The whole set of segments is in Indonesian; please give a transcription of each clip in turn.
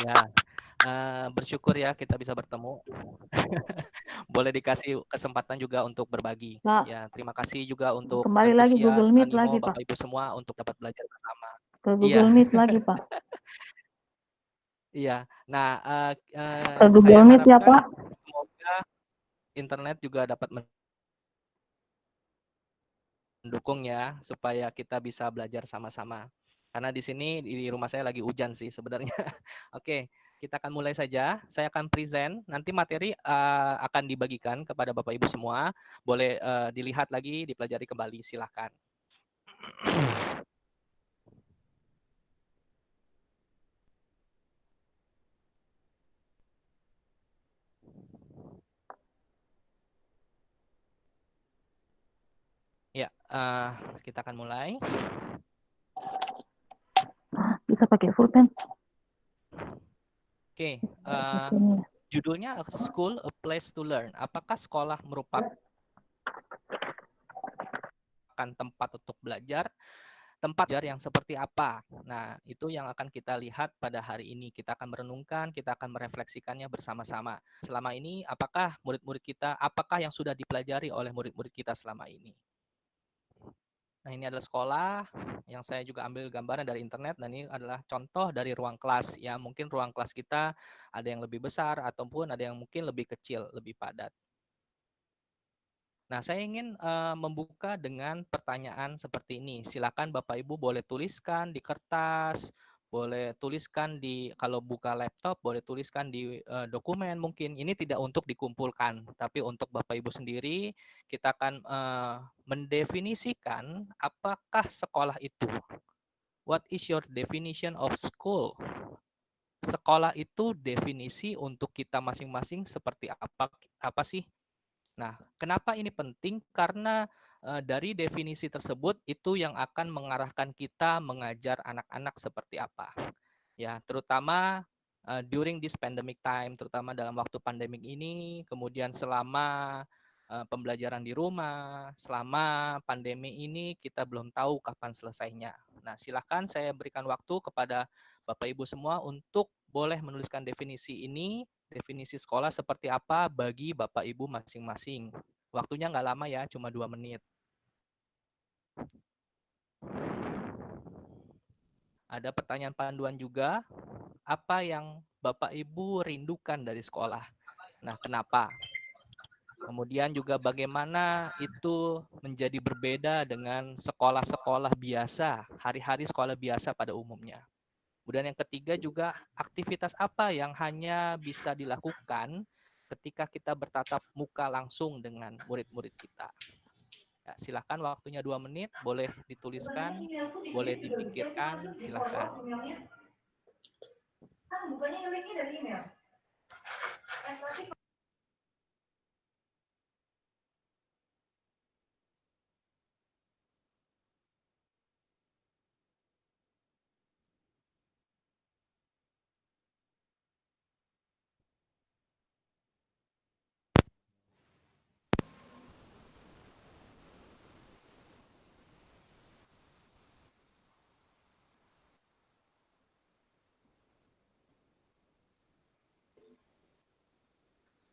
Ya, bersyukur ya kita bisa bertemu. Boleh dikasih kesempatan juga untuk berbagi. Pak, Ya, terima kasih juga untuk kembali lagi antusias, Google Meet animo lagi, Pak. Bapak Ibu semua untuk dapat belajar bersama. Ke Iya. Google Meet lagi, Pak. Iya. Nah, Ke saya Google Meet ya, harapkan Pak. semoga internet juga dapat mendukung ya, supaya kita bisa belajar sama-sama. Karena di sini di rumah saya lagi hujan sih sebenarnya. Oke, kita akan mulai saja. Saya akan present. Nanti materi akan dibagikan kepada Bapak Ibu semua. Boleh dilihat lagi, dipelajari kembali. Silakan. Ya, kita akan mulai. Bisa pakai pulpen. Oke, Ini. judulnya A School, A Place to Learn. Apakah sekolah merupakan tempat untuk belajar? Tempat belajar yang seperti apa? Nah, itu yang akan kita lihat pada hari ini. Kita akan merenungkan, kita akan merefleksikannya bersama-sama. Selama ini, apakah murid-murid kita, apakah yang sudah dipelajari oleh murid-murid kita selama ini? Nah, ini adalah sekolah yang saya juga ambil gambaran dari internet, dan ini adalah contoh dari ruang kelas. Ya, mungkin ruang kelas kita ada yang lebih besar, ataupun ada yang mungkin lebih kecil, lebih padat. Nah, saya ingin membuka dengan pertanyaan seperti ini. Silakan Bapak Ibu boleh tuliskan di kertas, boleh tuliskan di, kalau buka laptop, boleh tuliskan di dokumen mungkin. Ini tidak untuk dikumpulkan, tapi untuk Bapak Ibu sendiri, kita akan mendefinisikan apakah sekolah itu. What is your definition of school? Sekolah itu definisi untuk kita masing-masing seperti apa sih? Nah, kenapa ini penting? Karena dari definisi tersebut itu yang akan mengarahkan kita mengajar anak-anak seperti apa. Ya, terutama during this pandemic time, terutama dalam waktu pandemik ini, kemudian selama pembelajaran di rumah, selama pandemi ini kita belum tahu kapan selesainya. Nah, silakan saya berikan waktu kepada Bapak Ibu semua untuk boleh menuliskan definisi ini, definisi sekolah seperti apa bagi Bapak Ibu masing-masing. Waktunya nggak lama ya, cuma 2 menit. Ada pertanyaan panduan juga, apa yang Bapak Ibu rindukan dari sekolah? Nah, kenapa? Kemudian juga bagaimana itu menjadi berbeda dengan sekolah-sekolah biasa, hari-hari sekolah biasa pada umumnya. Kemudian yang ketiga juga, aktivitas apa yang hanya bisa dilakukan ketika kita bertatap muka langsung dengan murid-murid kita. Ya, silakan, waktunya 2 menit, boleh dituliskan, boleh dipikirkan, silakan.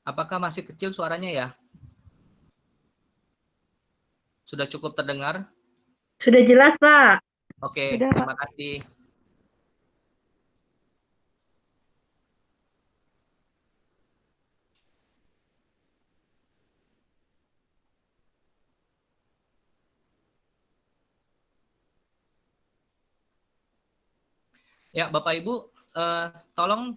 Apakah masih kecil suaranya ya? Sudah cukup terdengar? Sudah jelas, Pak. Oke, Sudah, terima Pak. kasih. Ya, Bapak Ibu, tolong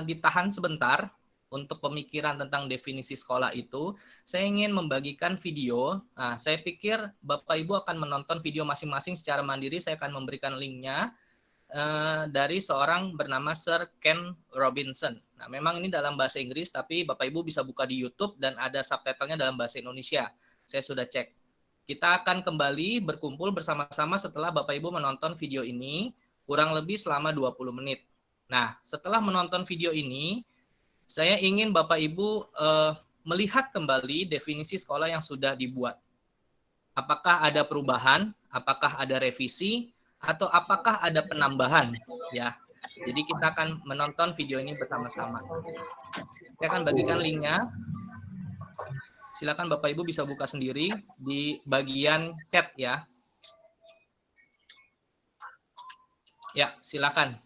ditahan sebentar untuk pemikiran tentang definisi sekolah itu. Saya ingin membagikan video. Nah, saya pikir Bapak Ibu akan menonton video masing-masing secara mandiri. Saya akan memberikan linknya dari seorang bernama Sir Ken Robinson. Nah, memang ini dalam bahasa Inggris, tapi Bapak Ibu bisa buka di YouTube dan ada subtitlenya dalam bahasa Indonesia. Saya sudah cek. Kita akan kembali berkumpul bersama-sama setelah Bapak Ibu menonton video ini, kurang lebih selama 20 menit. Nah, setelah menonton video ini, saya ingin Bapak Ibu melihat kembali definisi sekolah yang sudah dibuat. Apakah ada perubahan, apakah ada revisi, atau apakah ada penambahan, ya. Jadi kita akan menonton video ini bersama-sama. Saya akan bagikan linknya. Silakan Bapak Ibu bisa buka sendiri di bagian chat ya. Ya, silakan.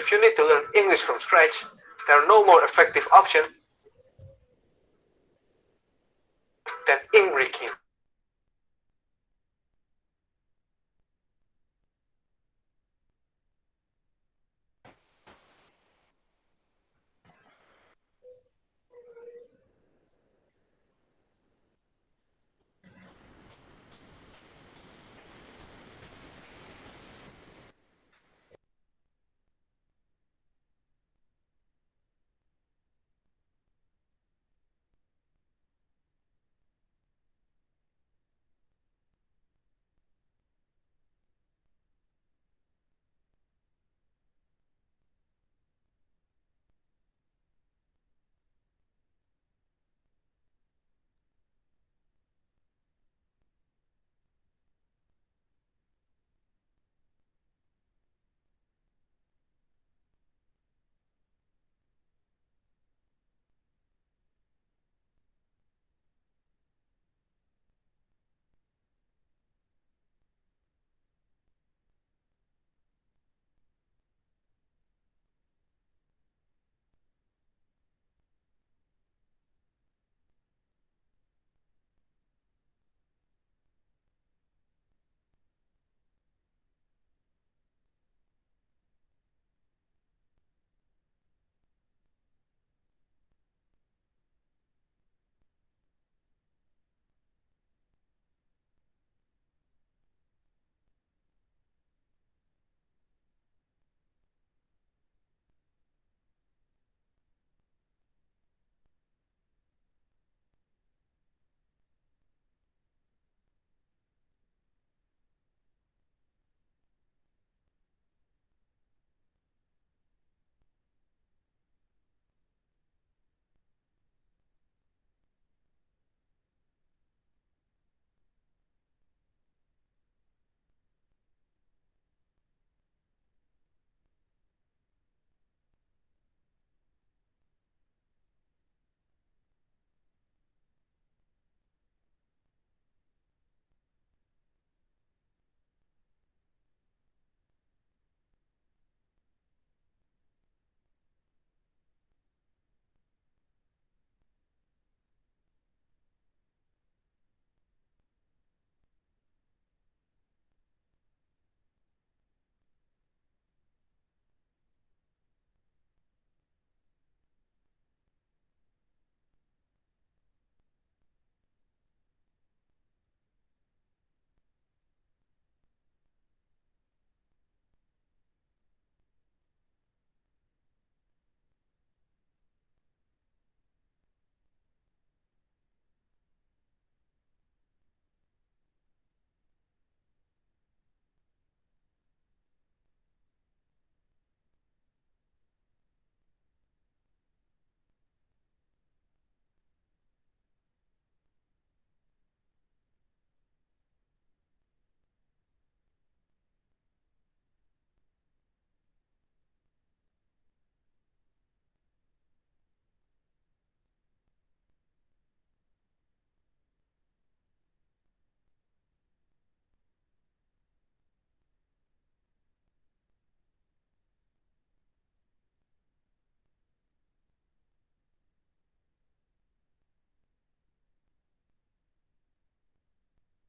if you need to learn English from scratch, there are no more effective option than inbreaking.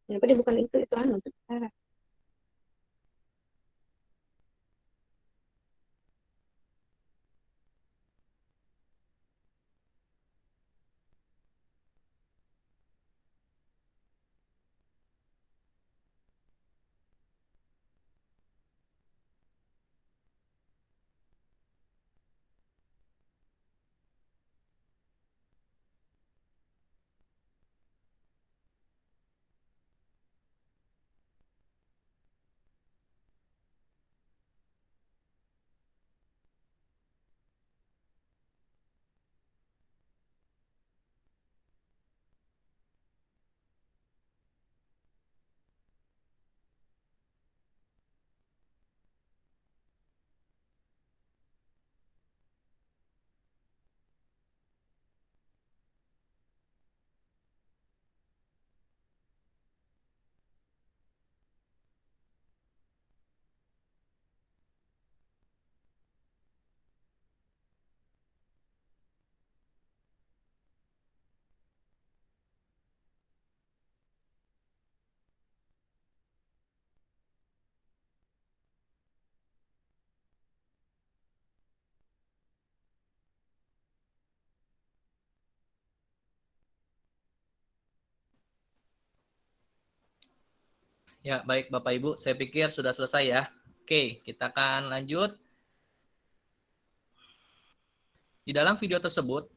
Kenapa dia bukan itu anu Sarah. Ya, baik Bapak Ibu, saya pikir sudah selesai ya. Oke, kita akan lanjut. Di dalam video tersebut,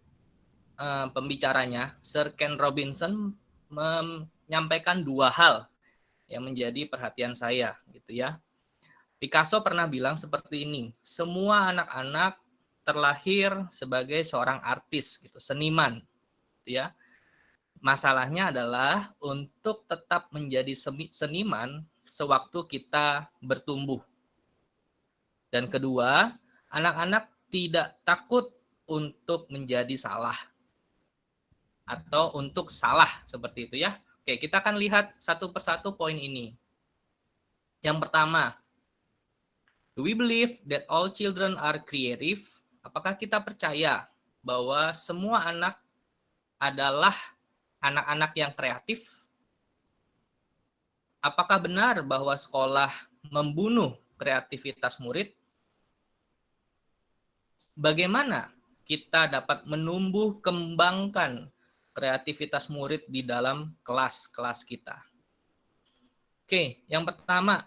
pembicaranya, Sir Ken Robinson menyampaikan dua hal yang menjadi perhatian saya, gitu ya. Picasso pernah bilang seperti ini, semua anak-anak terlahir sebagai seorang artis, gitu, seniman, gitu ya. Masalahnya adalah untuk tetap menjadi seniman sewaktu kita bertumbuh. Dan kedua, anak-anak tidak takut untuk menjadi salah atau untuk salah seperti itu ya. Oke, kita akan lihat satu persatu poin ini. Yang pertama, do we believe that all children are creative? Apakah kita percaya bahwa semua anak adalah anak-anak yang kreatif? Apakah benar bahwa sekolah membunuh kreativitas murid? Bagaimana kita dapat menumbuh kembangkan kreativitas murid di dalam kelas-kelas kita? Oke, yang pertama,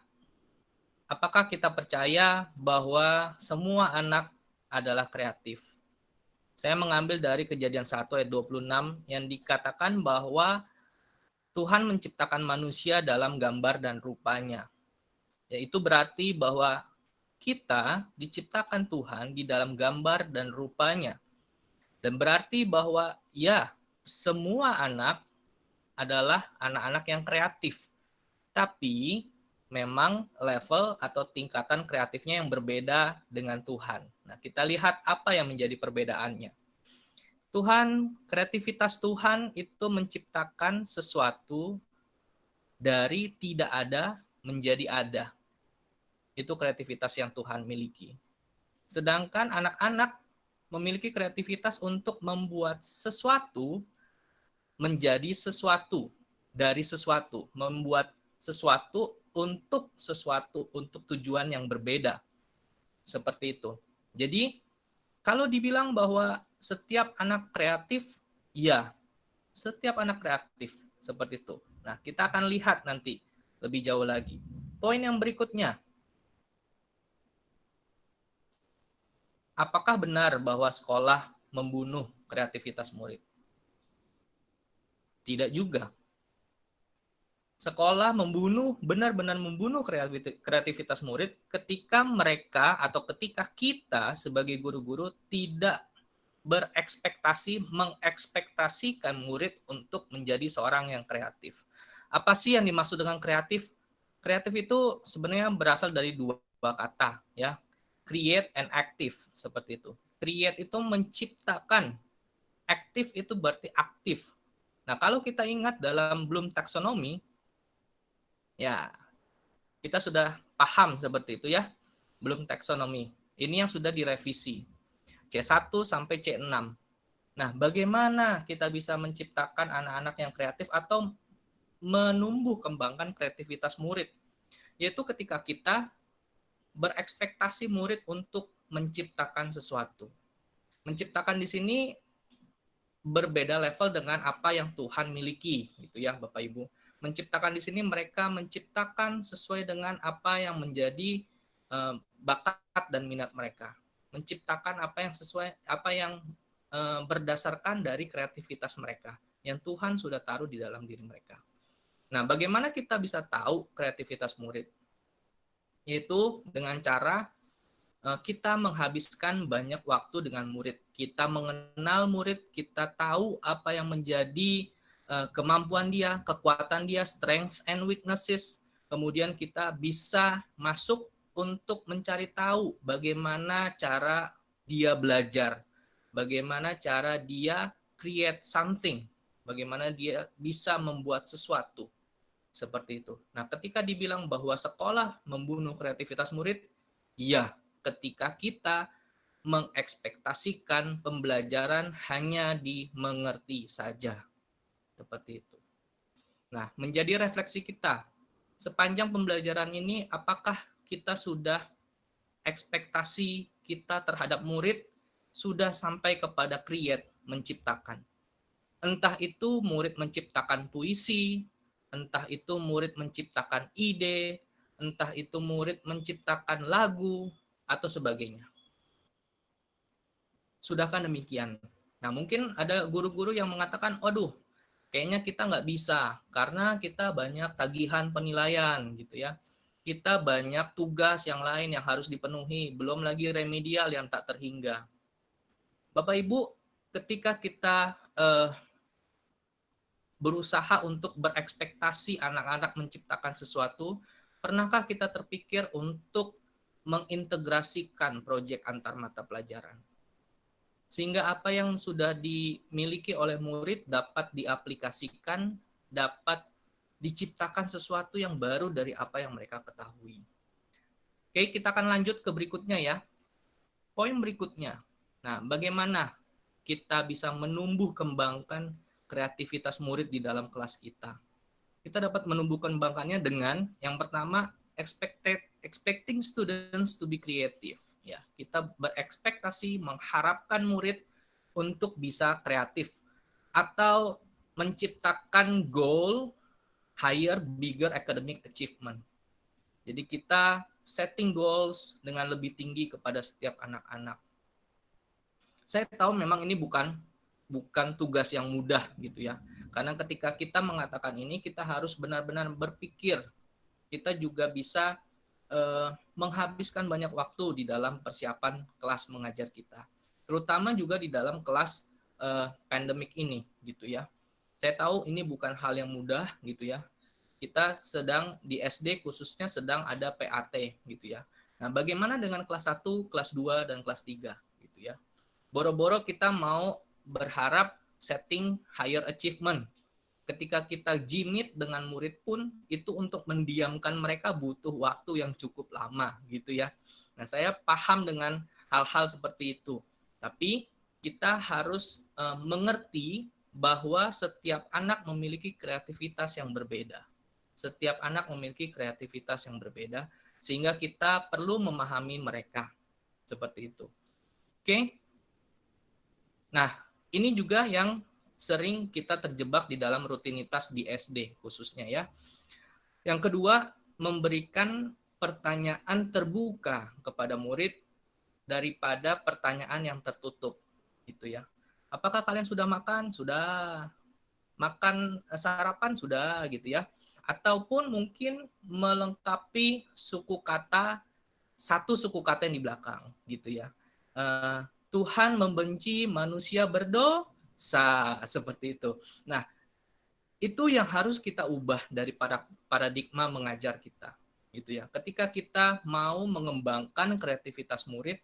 apakah kita percaya bahwa semua anak adalah kreatif? Saya mengambil dari Kejadian 1 ayat 26 yang dikatakan bahwa Tuhan menciptakan manusia dalam gambar dan rupanya. Yaitu berarti bahwa kita diciptakan Tuhan di dalam gambar dan rupanya. Dan berarti bahwa ya, semua anak adalah anak-anak yang kreatif. Tapi memang level atau tingkatan kreatifnya yang berbeda dengan Tuhan. Nah, kita lihat apa yang menjadi perbedaannya. Kreativitas Tuhan itu menciptakan sesuatu dari tidak ada menjadi ada. Itu kreativitas yang Tuhan miliki. Sedangkan anak-anak memiliki kreativitas untuk membuat sesuatu menjadi sesuatu dari sesuatu, membuat sesuatu, untuk tujuan yang berbeda. Seperti itu. Jadi, kalau dibilang bahwa setiap anak kreatif, ya, setiap anak kreatif, seperti itu. Nah, kita akan lihat nanti lebih jauh lagi. Poin yang berikutnya, apakah benar bahwa sekolah membunuh kreativitas murid? Tidak juga. Sekolah benar-benar membunuh kreativitas murid ketika mereka atau ketika kita sebagai guru-guru tidak mengekspektasikan murid untuk menjadi seorang yang kreatif. Apa sih yang dimaksud dengan kreatif? Kreatif itu sebenarnya berasal dari dua kata, ya. Create and active, seperti itu. Create itu menciptakan, active itu berarti aktif. Nah, kalau kita ingat dalam Bloom taksonomi, ya, kita sudah paham seperti itu ya, Bloom taksonomi. Ini yang sudah direvisi. C1 sampai C6. Nah, bagaimana kita bisa menciptakan anak-anak yang kreatif atau menumbuh kembangkan kreativitas murid? Yaitu ketika kita berekspektasi murid untuk menciptakan sesuatu. Menciptakan di sini berbeda level dengan apa yang Tuhan miliki, gitu ya, Bapak Ibu. Menciptakan di sini mereka menciptakan sesuai dengan apa yang menjadi bakat dan minat mereka. Menciptakan apa yang berdasarkan dari kreativitas mereka yang Tuhan sudah taruh di dalam diri mereka. Nah, bagaimana kita bisa tahu kreativitas murid? Yaitu dengan cara kita menghabiskan banyak waktu dengan murid. Kita mengenal murid, kita tahu apa yang menjadi kemampuan dia, kekuatan dia, strength and weaknesses. Kemudian kita bisa masuk untuk mencari tahu bagaimana cara dia belajar, bagaimana cara dia create something, bagaimana dia bisa membuat sesuatu. Seperti itu. Nah, ketika dibilang bahwa sekolah membunuh kreativitas murid, iya, ketika kita mengekspektasikan pembelajaran hanya dimengerti saja. Seperti itu. Nah, menjadi refleksi kita. Sepanjang pembelajaran ini, apakah kita sudah ekspektasi kita terhadap murid sudah sampai kepada create, menciptakan. Entah itu murid menciptakan puisi, entah itu murid menciptakan ide, entah itu murid menciptakan lagu, atau sebagainya. Sudahkah demikian? Nah, mungkin ada guru-guru yang mengatakan, waduh, kayaknya kita nggak bisa, karena kita banyak tagihan penilaian, gitu ya. Kita banyak tugas yang lain yang harus dipenuhi, belum lagi remedial yang tak terhingga. Bapak Ibu, ketika kita berusaha untuk berekspektasi anak-anak menciptakan sesuatu, pernahkah kita terpikir untuk mengintegrasikan proyek antar mata pelajaran? Sehingga apa yang sudah dimiliki oleh murid dapat diaplikasikan, dapat diciptakan sesuatu yang baru dari apa yang mereka ketahui. Oke, kita akan lanjut ke berikutnya ya. Poin berikutnya. Nah, bagaimana kita bisa menumbuh kembangkan kreativitas murid di dalam kelas kita? Kita dapat menumbuh kembangkannya dengan yang pertama, expecting students to be creative. Ya, kita berekspektasi mengharapkan murid untuk bisa kreatif atau menciptakan goal higher, bigger academic achievement. Jadi kita setting goals dengan lebih tinggi kepada setiap anak-anak. Saya tahu memang ini bukan tugas yang mudah gitu ya. Karena ketika kita mengatakan ini, kita harus benar-benar berpikir. Kita juga bisa menghabiskan banyak waktu di dalam persiapan kelas mengajar kita. Terutama juga di dalam kelas pandemik ini gitu ya. Saya tahu ini bukan hal yang mudah gitu ya. Kita sedang di SD khususnya sedang ada PAT gitu ya. Nah, bagaimana dengan kelas 1, kelas 2, dan kelas 3 gitu ya. Boro-boro kita mau berharap setting higher achievement. Ketika kita jimit dengan murid pun itu untuk mendiamkan mereka butuh waktu yang cukup lama gitu ya. Nah, saya paham dengan hal-hal seperti itu. Tapi kita harus mengerti bahwa setiap anak memiliki kreativitas yang berbeda. Setiap anak memiliki kreativitas yang berbeda sehingga kita perlu memahami mereka. Seperti itu. Oke. Nah, ini juga yang sering kita terjebak di dalam rutinitas di SD khususnya ya. Yang kedua, memberikan pertanyaan terbuka kepada murid daripada pertanyaan yang tertutup gitu ya. Apakah kalian sudah makan? Sudah. Makan sarapan? Sudah gitu ya. Ataupun mungkin melengkapi satu suku kata yang di belakang gitu ya. Tuhan membenci manusia berdosa, seperti itu. Nah, itu yang harus kita ubah dari paradigma mengajar kita, gitu ya. Ketika kita mau mengembangkan kreativitas murid,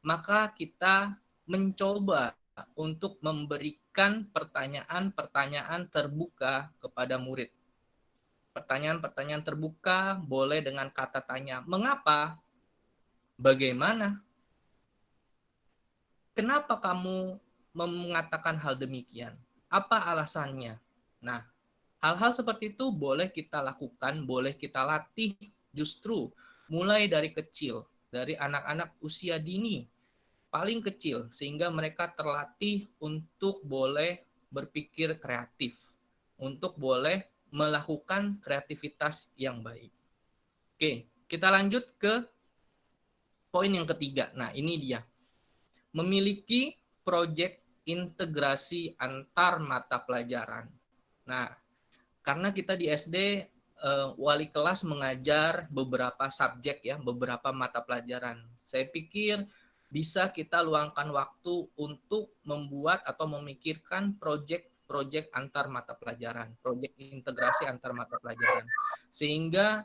maka kita mencoba untuk memberikan pertanyaan-pertanyaan terbuka kepada murid. Pertanyaan-pertanyaan terbuka boleh dengan kata tanya, mengapa? Bagaimana? Kenapa kamu mengatakan hal demikian? Apa alasannya? Nah, hal-hal seperti itu boleh kita lakukan, boleh kita latih justru mulai dari kecil, dari anak-anak usia dini, paling kecil, sehingga mereka terlatih untuk boleh berpikir kreatif, untuk boleh melakukan kreativitas yang baik. Oke, kita lanjut ke poin yang ketiga. Nah, ini dia. Memiliki proyek integrasi antar mata pelajaran. Nah, karena kita di SD wali kelas mengajar beberapa subjek ya, beberapa mata pelajaran. Saya pikir bisa kita luangkan waktu untuk membuat atau memikirkan proyek antar mata pelajaran, proyek integrasi antar mata pelajaran. Sehingga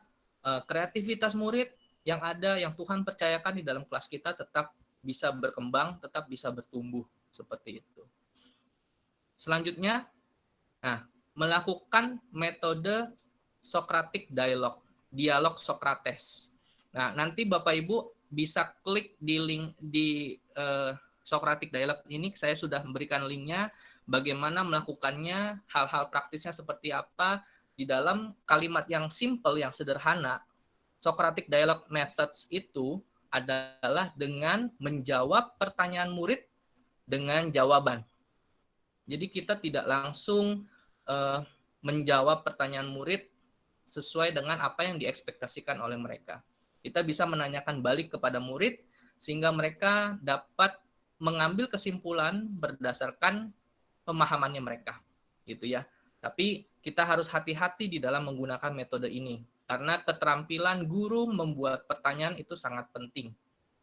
kreativitas murid yang ada, yang Tuhan percayakan di dalam kelas kita tetap bisa berkembang, tetap bisa bertumbuh seperti itu. Selanjutnya, melakukan metode Socratic dialog Socrates. Nah, nanti Bapak Ibu bisa klik di link di Socratic dialog ini, saya sudah memberikan linknya, bagaimana melakukannya, hal-hal praktisnya seperti apa, di dalam kalimat yang simple, yang sederhana. Socratic dialog methods itu adalah dengan menjawab pertanyaan murid dengan jawaban. Jadi kita tidak langsung menjawab pertanyaan murid sesuai dengan apa yang diekspektasikan oleh mereka. Kita bisa menanyakan balik kepada murid sehingga mereka dapat mengambil kesimpulan berdasarkan pemahamannya mereka, gitu ya. Tapi kita harus hati-hati di dalam menggunakan metode ini karena keterampilan guru membuat pertanyaan itu sangat penting.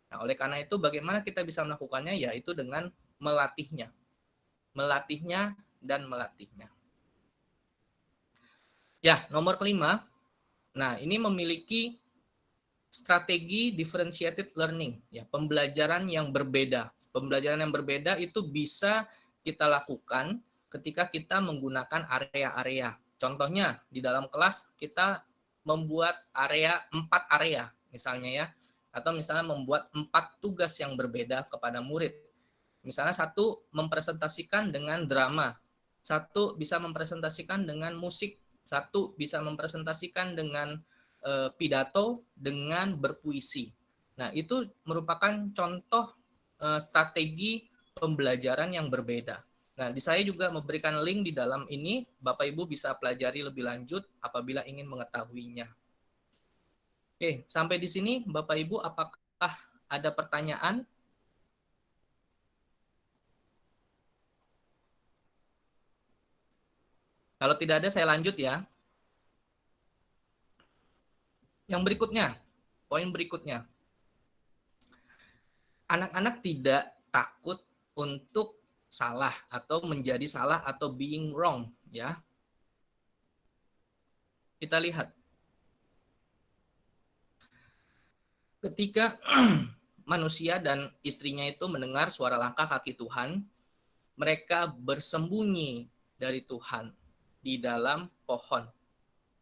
Nah, oleh karena itu bagaimana kita bisa melakukannya, yaitu dengan melatihnya dan melatihnya. Ya, nomor kelima. Nah, ini memiliki strategi differentiated learning, ya, pembelajaran yang berbeda. Pembelajaran yang berbeda itu bisa kita lakukan ketika kita menggunakan area-area. Contohnya di dalam kelas kita membuat 4 area misalnya ya, atau misalnya membuat 4 tugas yang berbeda kepada murid. Misalnya satu mempresentasikan dengan drama, satu bisa mempresentasikan dengan musik, satu bisa mempresentasikan dengan pidato, dengan berpuisi. Nah, itu merupakan contoh strategi pembelajaran yang berbeda. Nah, di saya juga memberikan link di dalam ini, Bapak Ibu bisa pelajari lebih lanjut apabila ingin mengetahuinya. Oke, sampai di sini Bapak Ibu apakah ada pertanyaan? Kalau tidak ada saya lanjut ya. Yang berikutnya, poin berikutnya. Anak-anak tidak takut untuk salah atau menjadi salah atau being wrong, ya. Kita lihat. Ketika manusia dan istrinya itu mendengar suara langkah kaki Tuhan, mereka bersembunyi dari Tuhan di dalam pohon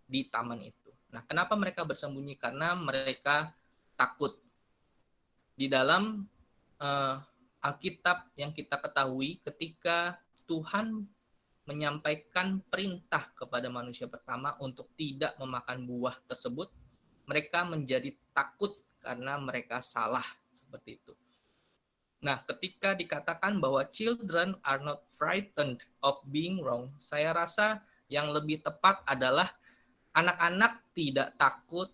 di taman itu. Nah, kenapa mereka bersembunyi? Karena mereka takut. Di dalam Alkitab yang kita ketahui, ketika Tuhan menyampaikan perintah kepada manusia pertama untuk tidak memakan buah tersebut, mereka menjadi takut karena mereka salah, seperti itu. Nah, ketika dikatakan bahwa children are not frightened of being wrong, saya rasa yang lebih tepat adalah anak-anak tidak takut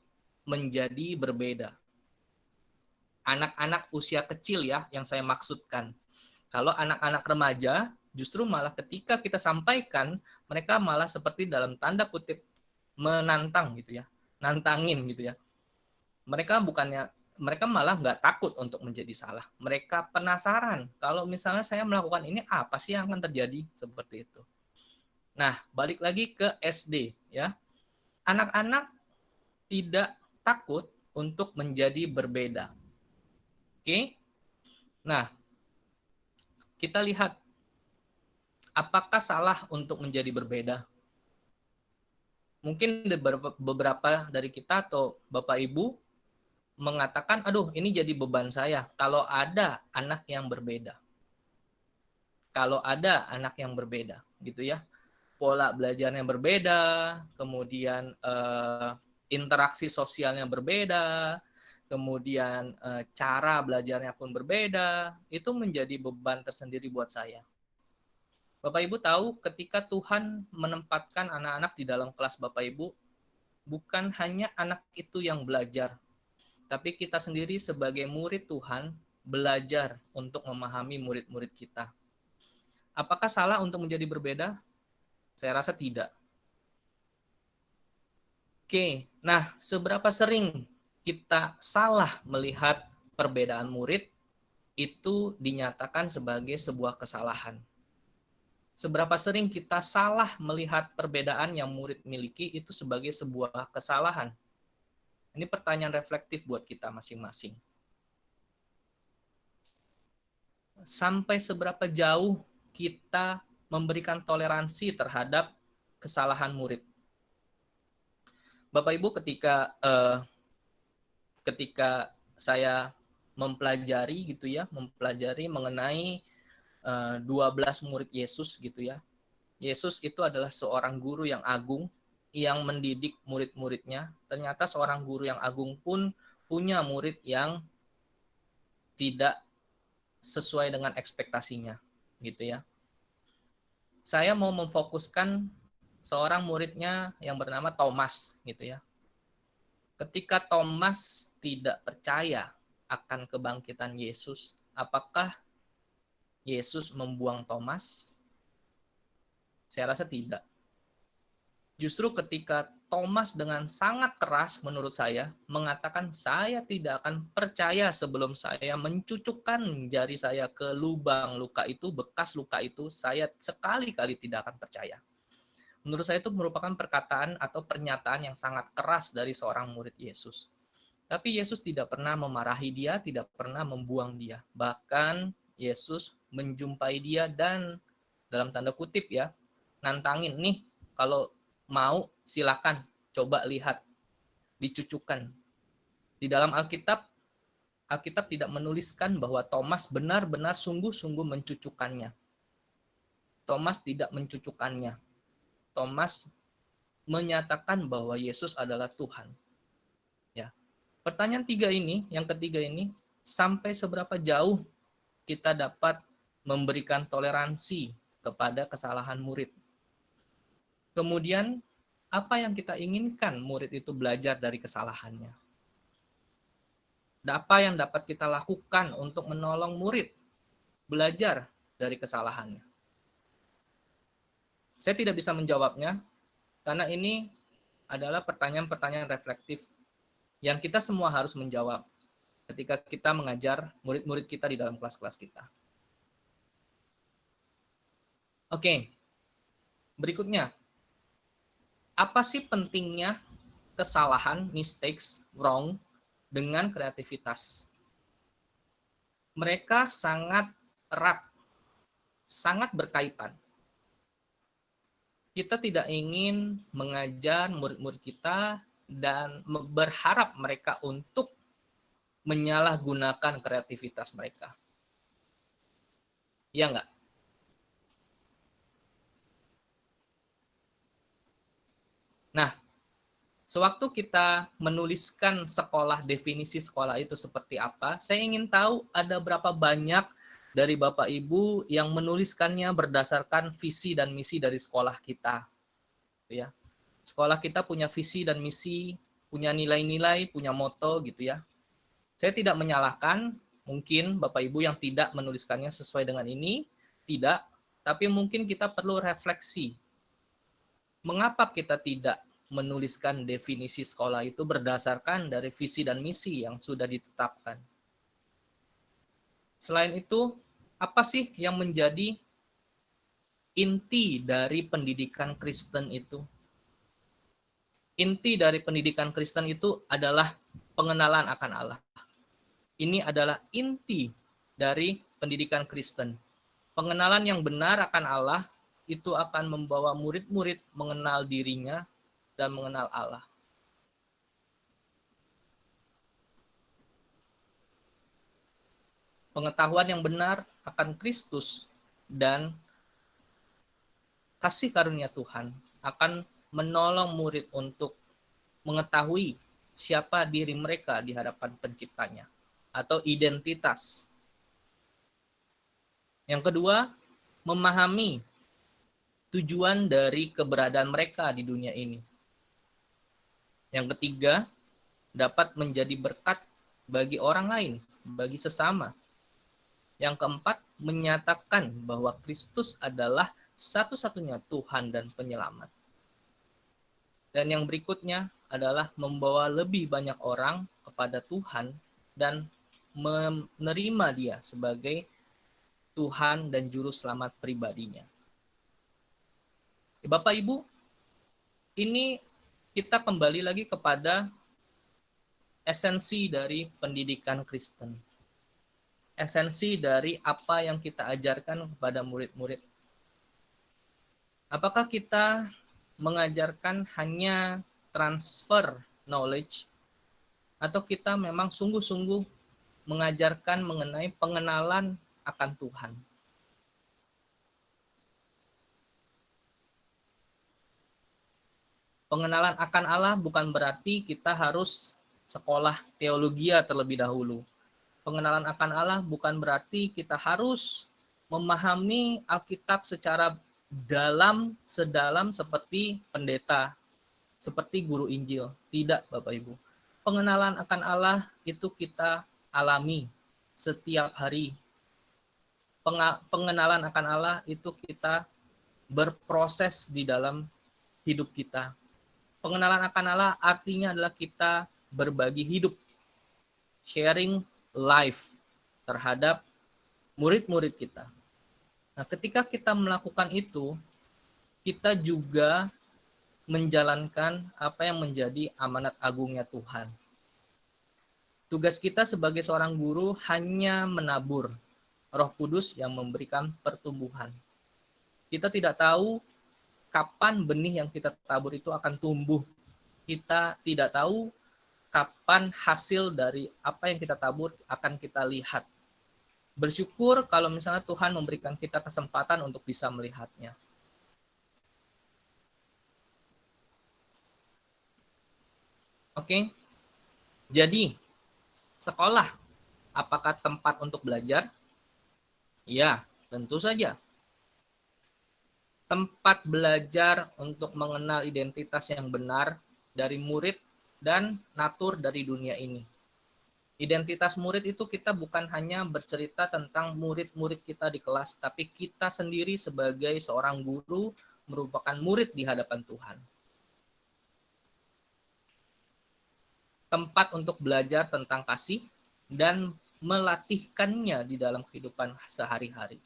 menjadi berbeda. Anak-anak usia kecil ya yang saya maksudkan. Kalau anak-anak remaja, justru malah ketika kita sampaikan, mereka malah seperti dalam tanda kutip menantang gitu ya, nantangin gitu ya. Mereka malah nggak takut untuk menjadi salah. Mereka penasaran kalau misalnya saya melakukan ini apa sih yang akan terjadi, seperti itu. Nah, balik lagi ke SD ya. Anak-anak tidak takut untuk menjadi berbeda. Oke. Nah, kita lihat apakah salah untuk menjadi berbeda? Mungkin beberapa dari kita atau Bapak Ibu mengatakan, aduh ini jadi beban saya kalau ada anak yang berbeda. Kalau ada anak yang berbeda, gitu ya. Pola belajarnya berbeda, kemudian interaksi sosialnya berbeda, kemudian cara belajarnya pun berbeda, itu menjadi beban tersendiri buat saya. Bapak Ibu tahu ketika Tuhan menempatkan anak-anak di dalam kelas Bapak Ibu, bukan hanya anak itu yang belajar, tapi kita sendiri sebagai murid Tuhan belajar untuk memahami murid-murid kita. Apakah salah untuk menjadi berbeda? Saya rasa tidak. Oke, nah seberapa sering kita salah melihat perbedaan murid itu dinyatakan sebagai sebuah kesalahan. Seberapa sering kita salah melihat perbedaan yang murid miliki itu sebagai sebuah kesalahan. Ini pertanyaan reflektif buat kita masing-masing. Sampai seberapa jauh kita memberikan toleransi terhadap kesalahan murid. Bapak Ibu, ketika saya mempelajari gitu ya, mempelajari mengenai 12 murid Yesus gitu ya. Yesus itu adalah seorang guru yang agung yang mendidik murid-muridnya. Ternyata seorang guru yang agung pun punya murid yang tidak sesuai dengan ekspektasinya gitu ya. Saya mau memfokuskan seorang muridnya yang bernama Thomas gitu ya. Ketika Thomas tidak percaya akan kebangkitan Yesus, apakah Yesus membuang Thomas? Saya rasa tidak. Justru ketika Thomas dengan sangat keras menurut saya mengatakan, saya tidak akan percaya sebelum saya mencucukkan jari saya ke lubang luka itu, bekas luka itu, saya sekali-kali tidak akan percaya. Menurut saya itu merupakan perkataan atau pernyataan yang sangat keras dari seorang murid Yesus. Tapi Yesus tidak pernah memarahi dia, tidak pernah membuang dia. Bahkan Yesus menjumpai dia dan dalam tanda kutip ya, nantangin nih, kalau mau silakan coba lihat, dicucukkan. Di dalam Alkitab tidak menuliskan bahwa Thomas benar-benar sungguh-sungguh mencucukkannya. Thomas tidak mencucukkannya. Thomas menyatakan bahwa Yesus adalah Tuhan. Ya. Pertanyaan yang ketiga ini, sampai seberapa jauh kita dapat memberikan toleransi kepada kesalahan murid? Kemudian, apa yang kita inginkan murid itu belajar dari kesalahannya? Apa yang dapat kita lakukan untuk menolong murid belajar dari kesalahannya? Saya tidak bisa menjawabnya, karena ini adalah pertanyaan-pertanyaan reflektif yang kita semua harus menjawab ketika kita mengajar murid-murid kita di dalam kelas-kelas kita. Oke, berikutnya. Apa sih pentingnya kesalahan, mistakes, wrong, dengan kreativitas? Mereka sangat erat, sangat berkaitan. Kita tidak ingin mengajar murid-murid kita dan berharap mereka untuk menyalahgunakan kreativitas mereka. Iya enggak? Nah, sewaktu kita menuliskan sekolah, definisi sekolah itu seperti apa, saya ingin tahu ada berapa banyak dari Bapak Ibu yang menuliskannya berdasarkan visi dan misi dari sekolah kita. Ya. Sekolah kita punya visi dan misi, punya nilai-nilai, punya moto gitu ya. Saya tidak menyalahkan, mungkin Bapak Ibu yang tidak menuliskannya sesuai dengan ini, tidak, tapi mungkin kita perlu refleksi. Mengapa kita tidak menuliskan definisi sekolah itu berdasarkan dari visi dan misi yang sudah ditetapkan? Selain itu, apa sih yang menjadi inti dari pendidikan Kristen itu? Inti dari pendidikan Kristen itu adalah pengenalan akan Allah. Ini adalah inti dari pendidikan Kristen. Pengenalan yang benar akan Allah itu akan membawa murid-murid mengenal dirinya dan mengenal Allah. Pengetahuan yang benar akan Kristus dan kasih karunia Tuhan akan menolong murid untuk mengetahui siapa diri mereka di hadapan penciptanya atau identitas. Yang kedua, memahami tujuan dari keberadaan mereka di dunia ini. Yang ketiga, dapat menjadi berkat bagi orang lain, bagi sesama. Yang keempat, menyatakan bahwa Kristus adalah satu-satunya Tuhan dan penyelamat. Dan yang berikutnya adalah membawa lebih banyak orang kepada Tuhan dan menerima Dia sebagai Tuhan dan Juru Selamat pribadinya. Bapak Ibu, ini kita kembali lagi kepada esensi dari pendidikan Kristen. Esensi dari apa yang kita ajarkan kepada murid-murid. Apakah kita mengajarkan hanya transfer knowledge, atau kita memang sungguh-sungguh mengajarkan mengenai pengenalan akan Tuhan? Pengenalan akan Allah bukan berarti kita harus sekolah teologia terlebih dahulu. Pengenalan akan Allah bukan berarti kita harus memahami Alkitab secara sedalam seperti pendeta, seperti guru Injil. Tidak, Bapak Ibu. Pengenalan akan Allah itu kita alami setiap hari. Pengenalan akan Allah itu kita berproses di dalam hidup kita. Pengenalan akan Allah artinya adalah kita berbagi hidup, sharing life terhadap murid-murid kita. Nah, ketika kita melakukan itu, kita juga menjalankan apa yang menjadi amanat agungnya Tuhan. Tugas kita sebagai seorang guru hanya menabur, Roh Kudus yang memberikan pertumbuhan. Kita tidak tahu kapan benih yang kita tabur itu akan tumbuh. Kita tidak tahu kapan hasil dari apa yang kita tabur akan kita lihat. Bersyukur kalau misalnya Tuhan memberikan kita kesempatan untuk bisa melihatnya. Oke, jadi sekolah apakah tempat untuk belajar? Ya, tentu saja. Tempat belajar untuk mengenal identitas yang benar dari murid dan natur dari dunia ini. Identitas murid itu kita bukan hanya bercerita tentang murid-murid kita di kelas, tapi kita sendiri sebagai seorang guru merupakan murid di hadapan Tuhan. Tempat untuk belajar tentang kasih dan melatihkannya di dalam kehidupan sehari-hari.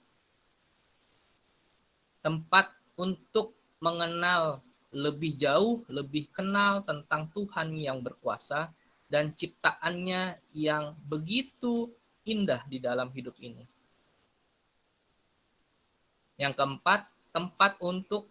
Tempat untuk mengenal lebih jauh, lebih kenal tentang Tuhan yang berkuasa dan ciptaannya yang begitu indah di dalam hidup ini. Yang keempat, tempat untuk,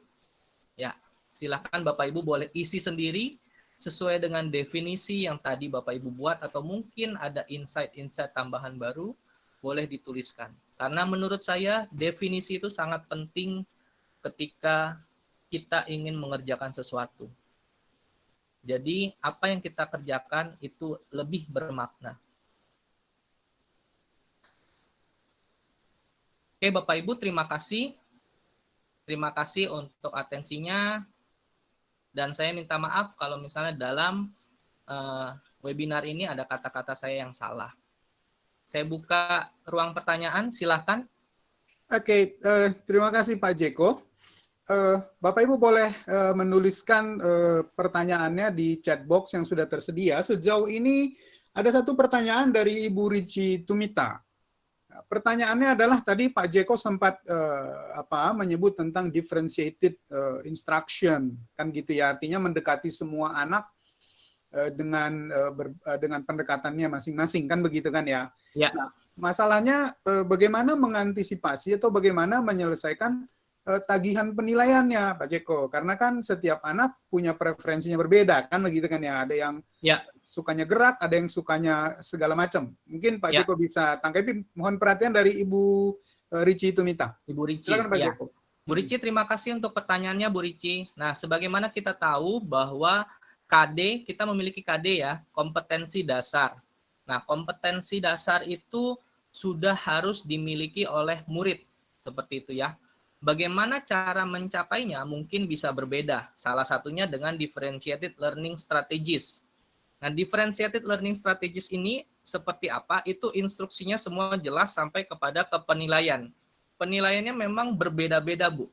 ya silakan Bapak Ibu boleh isi sendiri sesuai dengan definisi yang tadi Bapak Ibu buat, atau mungkin ada insight-insight tambahan baru, boleh dituliskan. Karena menurut saya definisi itu sangat penting ketika kita ingin mengerjakan sesuatu. Jadi apa yang kita kerjakan itu lebih bermakna. Oke Bapak Ibu, terima kasih. Terima kasih untuk atensinya. Dan saya minta maaf kalau misalnya dalam webinar ini ada kata-kata saya yang salah. Saya buka ruang pertanyaan, silakan. Oke, terima kasih Pak Jeko. Bapak Ibu boleh menuliskan pertanyaannya di chat box yang sudah tersedia. Sejauh ini ada satu pertanyaan dari Ibu Rici Tumita. Pertanyaannya adalah tadi Pak Jeko sempat menyebut tentang differentiated instruction, kan gitu ya, artinya mendekati semua anak dengan pendekatannya masing-masing, kan begitu kan ya? Ya. Nah, masalahnya bagaimana mengantisipasi atau bagaimana menyelesaikan tagihan penilaiannya, Pak Jeko, karena kan setiap anak punya preferensinya berbeda, kan begitu kan ya? Ada yang sukanya gerak, ada yang sukanya segala macam. Mungkin Pak Jeko bisa tanggapi. Mohon perhatian dari Ibu Rici Tumita. Ibu Rici. Silakan Pak Jeko. Bu Rici, terima kasih untuk pertanyaannya, Bu Rici. Nah, sebagaimana kita tahu bahwa KD, kita memiliki KD ya, kompetensi dasar. Nah, kompetensi dasar itu sudah harus dimiliki oleh murid, seperti itu ya. Bagaimana cara mencapainya mungkin bisa berbeda. Salah satunya dengan differentiated learning strategies. Nah, differentiated learning strategies ini seperti apa? Itu instruksinya semua jelas sampai kepada penilaian. Penilaiannya memang berbeda-beda, Bu.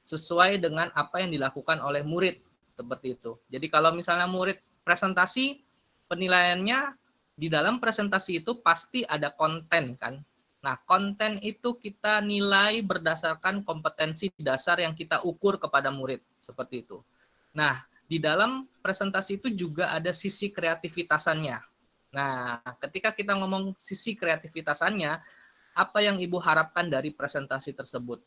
Sesuai dengan apa yang dilakukan oleh murid, seperti itu. Jadi kalau misalnya murid presentasi, penilaiannya di dalam presentasi itu pasti ada konten kan. Nah, konten itu kita nilai berdasarkan kompetensi dasar yang kita ukur kepada murid, seperti itu. Nah, di dalam presentasi itu juga ada sisi kreativitasannya. Nah, ketika kita ngomong sisi kreativitasannya, apa yang Ibu harapkan dari presentasi tersebut?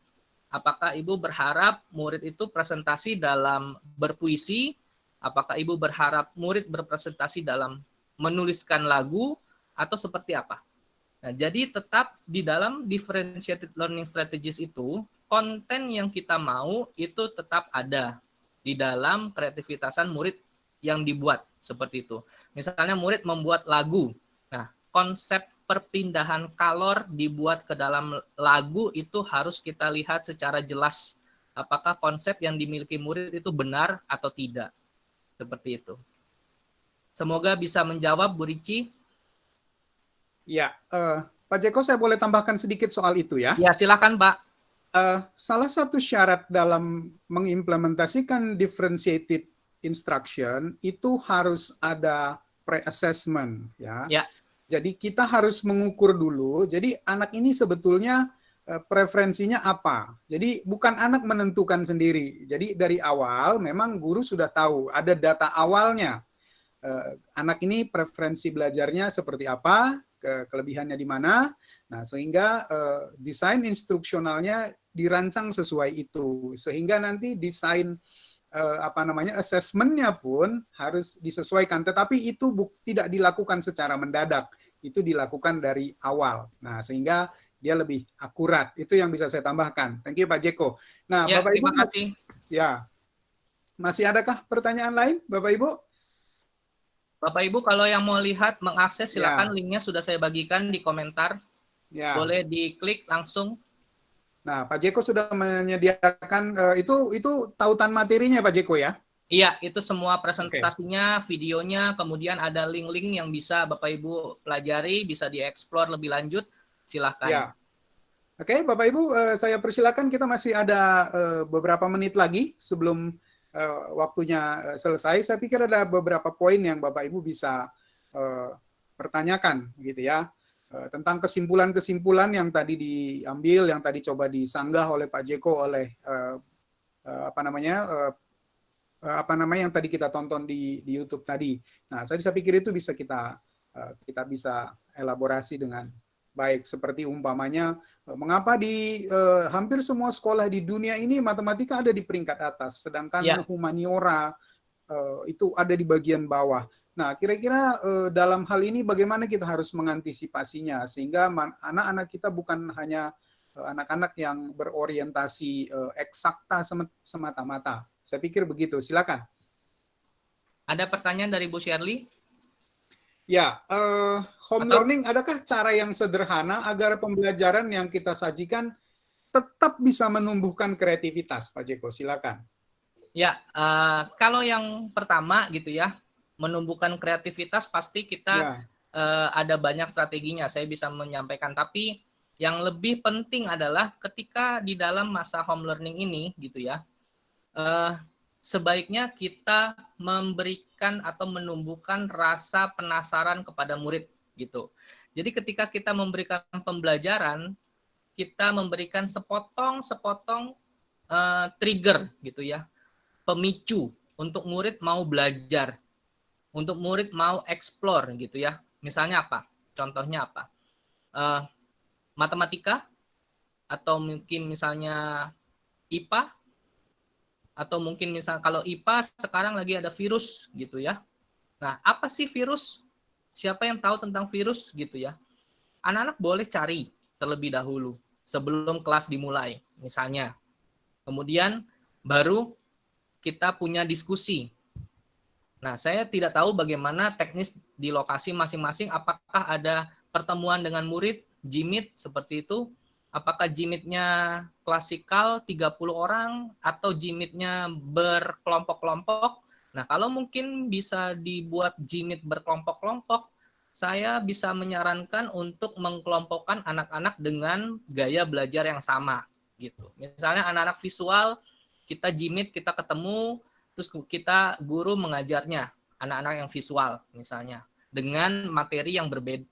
Apakah Ibu berharap murid itu presentasi dalam berpuisi? Apakah Ibu berharap murid berpresentasi dalam menuliskan lagu? Atau seperti apa? Nah, jadi tetap di dalam differentiated learning strategies itu, konten yang kita mau itu tetap ada di dalam kreativitasan murid yang dibuat, seperti itu. Misalnya murid membuat lagu. Nah, konsep perpindahan kalor dibuat ke dalam lagu itu harus kita lihat secara jelas apakah konsep yang dimiliki murid itu benar atau tidak. Seperti itu. Semoga bisa menjawab, Bu Rici. Ya, Pak Jeko, saya boleh tambahkan sedikit soal itu ya. Ya, silakan Pak. Salah satu syarat dalam mengimplementasikan differentiated instruction itu harus ada pre-assessment ya. Ya. Jadi kita harus mengukur dulu. Jadi anak ini sebetulnya preferensinya apa. Jadi bukan anak menentukan sendiri. Jadi dari awal memang guru sudah tahu, ada data awalnya. Anak ini preferensi belajarnya seperti apa, kelebihannya di mana. Nah, sehingga desain instruksionalnya dirancang sesuai itu. Sehingga nanti desain asesmennya pun harus disesuaikan. Tetapi itu tidak dilakukan secara mendadak. Itu dilakukan dari awal. Nah, sehingga dia lebih akurat. Itu yang bisa saya tambahkan. Thank you Pak Jeko. Nah, Ya, Bapak terima Ibu, kasih. ya. Masih adakah pertanyaan lain, Bapak Ibu? Bapak Ibu, kalau yang mau lihat, mengakses, silakan linknya sudah saya bagikan di komentar. Ya. Boleh diklik langsung. Nah, Pak Jeko sudah menyediakan itu tautan materinya Pak Jeko ya? Iya, itu semua presentasinya, videonya, kemudian ada link-link yang bisa Bapak Ibu pelajari, bisa dieksplor lebih lanjut. Silahkan. Ya. Oke, Bapak Ibu, saya persilakan, kita masih ada beberapa menit lagi sebelum waktunya selesai. Saya pikir ada beberapa poin yang Bapak Ibu bisa pertanyakan gitu ya. Tentang kesimpulan-kesimpulan yang tadi diambil, yang tadi coba disanggah oleh Pak Jeko oleh yang tadi kita tonton di YouTube tadi. Nah, saya pikir itu bisa kita bisa elaborasi dengan baik, seperti umpamanya mengapa di hampir semua sekolah di dunia ini matematika ada di peringkat atas, sedangkan humaniora itu ada di bagian bawah. Nah, kira-kira dalam hal ini bagaimana kita harus mengantisipasinya sehingga anak-anak kita bukan hanya anak-anak yang berorientasi eksakta semata-mata. Saya pikir begitu. Silakan. Ada pertanyaan dari Bu Shirley? Ya, home learning, adakah cara yang sederhana agar pembelajaran yang kita sajikan tetap bisa menumbuhkan kreativitas, Pak Jeko? Silakan. Ya, kalau yang pertama gitu ya, menumbuhkan kreativitas pasti kita ada banyak strateginya. Saya bisa menyampaikan, tapi yang lebih penting adalah ketika di dalam masa home learning ini gitu ya, sebaiknya kita memberikan atau menumbuhkan rasa penasaran kepada murid gitu. Jadi ketika kita memberikan pembelajaran, kita memberikan sepotong-sepotong trigger gitu ya, pemicu untuk murid mau belajar, untuk murid mau explore gitu ya. Misalnya apa? Contohnya apa? Matematika, atau mungkin misalnya IPA, atau mungkin misal kalau IPA sekarang lagi ada virus gitu ya. Nah, apa sih virus? Siapa yang tahu tentang virus gitu ya? Anak-anak boleh cari terlebih dahulu sebelum kelas dimulai misalnya. Kemudian baru kita punya diskusi. Nah, saya tidak tahu bagaimana teknis di lokasi masing-masing, apakah ada pertemuan dengan murid, jimit seperti itu. Apakah jimitnya klasikal 30 orang atau jimitnya berkelompok-kelompok. Nah, kalau mungkin bisa dibuat jimit berkelompok-kelompok, saya bisa menyarankan untuk mengkelompokkan anak-anak dengan gaya belajar yang sama gitu. Misalnya anak-anak visual, kita jimit, kita ketemu, terus kita guru mengajarnya anak-anak yang visual misalnya dengan materi yang berbeda,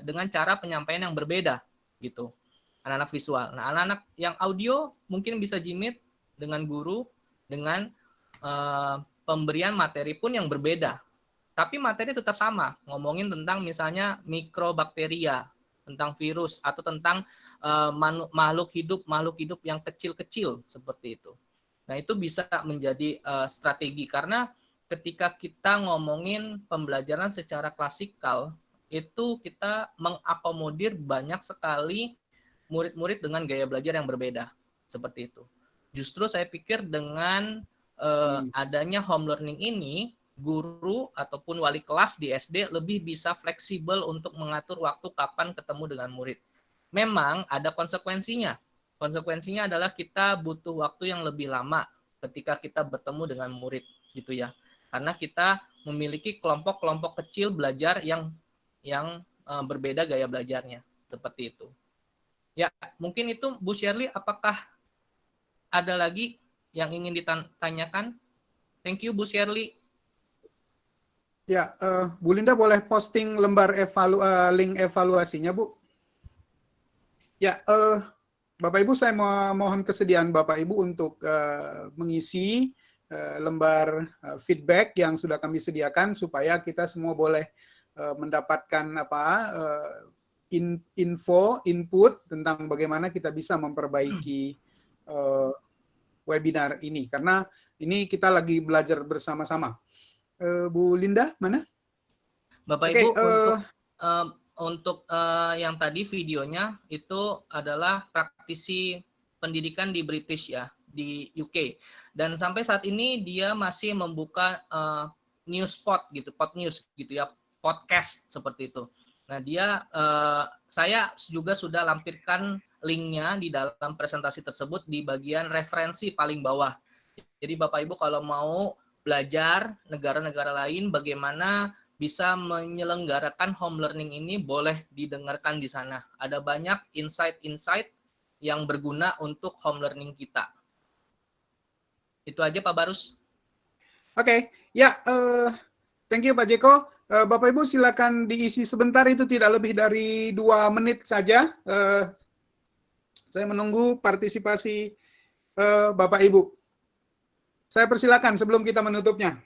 dengan cara penyampaian yang berbeda gitu, anak-anak visual. Nah, anak-anak yang audio mungkin bisa jimit dengan guru dengan pemberian materi pun yang berbeda, tapi materi tetap sama, ngomongin tentang misalnya mikrobakteria, tentang virus, atau tentang makhluk hidup yang kecil-kecil seperti itu. Nah, itu bisa menjadi strategi, karena ketika kita ngomongin pembelajaran secara klasikal, itu kita mengakomodir banyak sekali murid-murid dengan gaya belajar yang berbeda seperti itu. Justru saya pikir dengan adanya home learning ini, guru ataupun wali kelas di SD lebih bisa fleksibel untuk mengatur waktu kapan ketemu dengan murid. Memang ada konsekuensinya Konsekuensinya adalah kita butuh waktu yang lebih lama ketika kita bertemu dengan murid gitu ya. Karena kita memiliki kelompok-kelompok kecil belajar yang berbeda gaya belajarnya, seperti itu. Ya, mungkin itu Bu Shirley, apakah ada lagi yang ingin ditanyakan? Thank you Bu Shirley. Ya, Bu Linda boleh posting lembar link evaluasinya, Bu? Ya, Bapak Ibu, saya mohon kesediaan Bapak Ibu untuk mengisi lembar feedback yang sudah kami sediakan supaya kita semua boleh mendapatkan input tentang bagaimana kita bisa memperbaiki webinar ini, karena ini kita lagi belajar bersama-sama. Bu Linda, mana? Bapak Ibu, untuk yang tadi videonya itu adalah praktisi pendidikan di British ya, di UK. Dan sampai saat ini dia masih membuka news pod gitu, pod news gitu ya, podcast seperti itu. Nah, saya juga sudah lampirkan linknya di dalam presentasi tersebut di bagian referensi paling bawah. Jadi Bapak Ibu kalau mau belajar negara-negara lain bagaimana bisa menyelenggarakan home learning ini, boleh didengarkan di sana. Ada banyak insight-insight yang berguna untuk home learning kita. Itu aja Pak Barus. Oke, ya, thank you Pak Jeko. Bapak Ibu silakan diisi sebentar, itu tidak lebih dari 2 menit saja. Saya menunggu partisipasi Bapak Ibu. Saya persilakan sebelum kita menutupnya.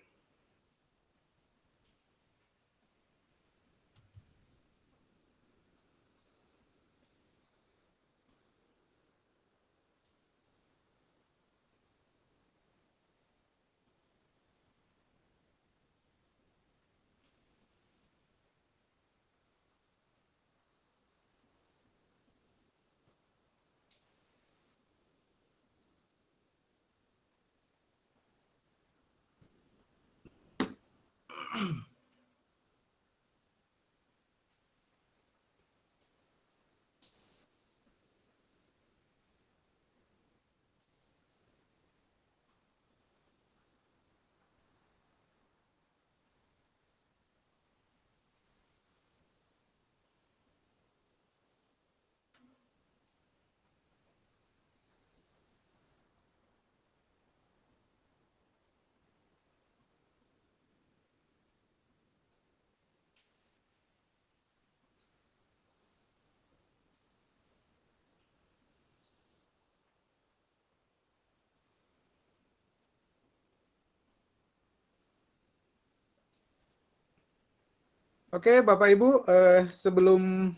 Oke, Bapak Ibu, sebelum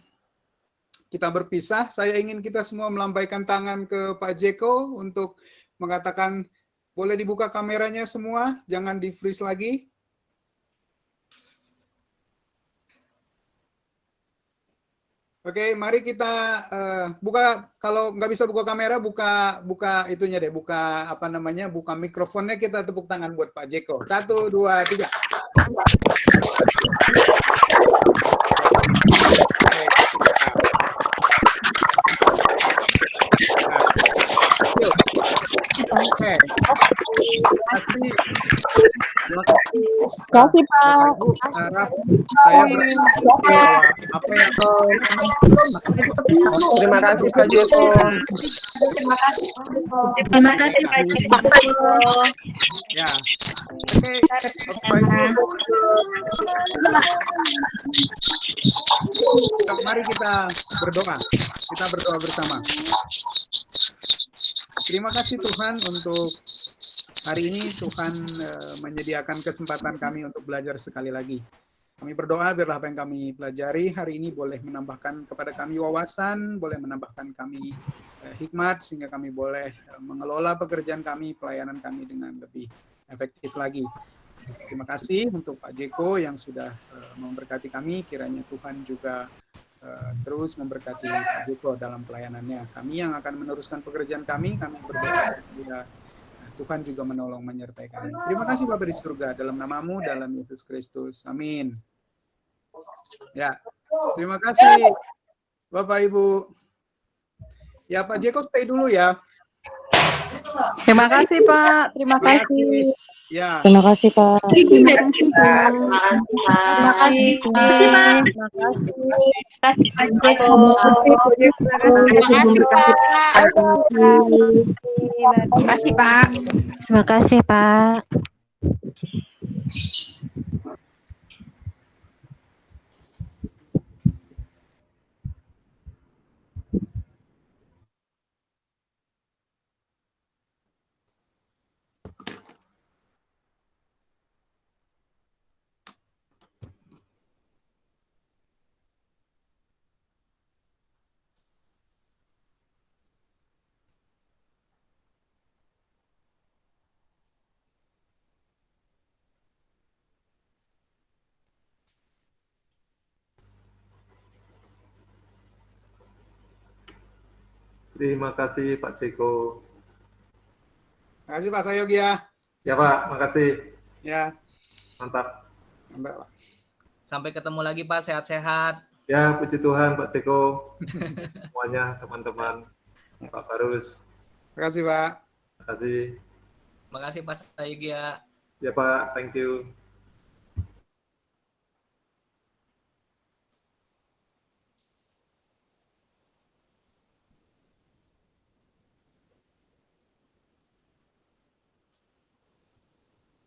kita berpisah, saya ingin kita semua melampaikan tangan ke Pak Jeko untuk mengatakan, boleh dibuka kameranya semua, jangan di-freeze lagi. Oke, mari kita buka, kalau nggak bisa buka kamera, buka itunya deh, buka buka mikrofonnya, kita tepuk tangan buat Pak Jeko. 1, 2, 3. Oke. Terima kasih, Pak. Harap saya bahwa apa yang Terima kasih Pak Joko. Terima kasih, Pak Jeko. ya. Oke, Bapak Ibu. Mari kita berdoa. Kita berdoa bersama. Terima kasih Tuhan untuk hari ini. Tuhan menyediakan kesempatan kami untuk belajar sekali lagi. Kami berdoa biarlah apa yang kami pelajari hari ini boleh menambahkan kepada kami wawasan, boleh menambahkan kami hikmat, sehingga kami boleh mengelola pekerjaan kami, pelayanan kami dengan lebih efektif lagi. Terima kasih untuk Pak Jeko yang sudah memberkati kami. Kiranya Tuhan juga terus memberkati Pak Jeko dalam pelayanannya. Kami yang akan meneruskan pekerjaan kami berdoa supaya Tuhan juga menolong menyertai kami. Terima kasih Bapa di surga, dalam namamu, dalam Yesus Kristus. Amin. Ya, terima kasih Bapak Ibu. Ya Pak Jeko stay dulu ya. Terima kasih Pak. Terima kasih. Ya. Terima kasih Pak. Terima kasih Pak. Terima kasih. Terima kasih Pak. Terima kasih. Terima kasih Pak Jeko. Terima kasih Pak. Terima kasih Pak. Terima kasih Pak. Terima kasih Pak Jeko. Terima kasih Pak Sayogi ya. Ya Pak, makasih. Ya. Mantap. Mantap, Pak. Sampai ketemu lagi Pak, sehat-sehat. Ya, puji Tuhan Pak Jeko. Semuanya teman-teman. Pak Barus. Terima kasih Pak. Terima kasih. Makasih Pak Sayugi ya. Ya Pak, thank you.